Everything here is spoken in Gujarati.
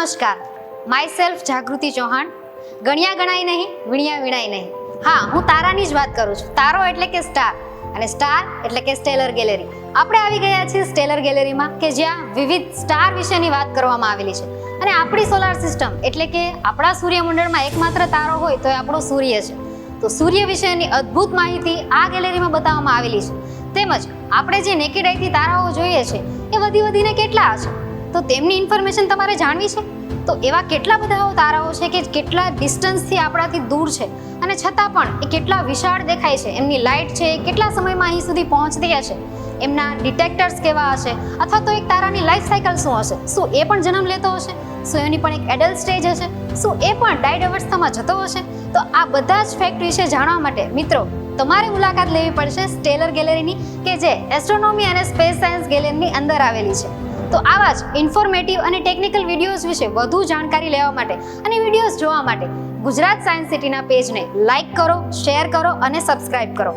નમસ્કાર, માય સેલ્ફ જાગૃતિ ચૌહાણ. ગણ્યા ગણાય નહીં, વીણ્યા વીણાય નહીં. હા, હું તારાની જ વાત કરું છું. તારો એટલે કે સ્ટાર અને સ્ટાર એટલે કે સ્ટેલર ગેલેરી. આપણે આવી ગયા છીએ સ્ટેલર ગેલેરીમાં કે જ્યાં વિવિધ સ્ટાર વિશેની વાત કરવામાં આવેલી છે. અને આપણી સોલાર સિસ્ટમ એટલે કે આપણા સૂર્યમંડળમાં એકમાત્ર તારો હોય તો એ આપણો સૂર્ય છે. તો સૂર્ય વિશેની અદ્ભુત માહિતી આ ગેલેરીમાં બતાવવામાં આવેલી છે. તેમજ આપણે જે નેકેડ આઈથી તારાઓ જોઈએ છે એ વધીને કેટલા છે, તો તેમની ઇન્ફોર્મેશન તમારે જાણવી છે. તો એવા કેટલા બધા તારાઓ છે કે કેટલા ડિસ્ટન્સથી આપણાથી દૂર છે અને છતાં પણ એ કેટલા વિશાળ દેખાય છે. એમની લાઇટ છે કેટલા સમયમાં અહીં સુધી પહોંચતી હશે, એમના ડિટેક્ટર્સ કેવા હશે, અથવા તો એક તારાની લાઈફ સાયકલ શું હશે. શું એ પણ જન્મ લેતો હશે? શું એની પણ એક એડલ્ટ સ્ટેજ હશે? શું એ પણ ડાયડ અવસ્થામાં જતો હશે? તો આ બધા જ ફેક્ટ વિશે જાણવા માટે મિત્રો તમારે મુલાકાત લેવી પડશે સ્ટેલર ગેલેરીની, કે જે એસ્ટ્રોનોમી અને સ્પેસ સાયન્સ ગેલેરીની અંદર આવેલી છે. તો આવા જ ઇન્ફોર્મેટિવ અને ટેકનિકલ વિડીયોઝ વિશે વધુ જાણકારી લેવા માટે અને વિડીયોઝ જોવા માટે ગુજરાત સાયન્સ સિટીના પેજને લાઇક કરો, શેર કરો અને સબસ્ક્રાઇબ કરો.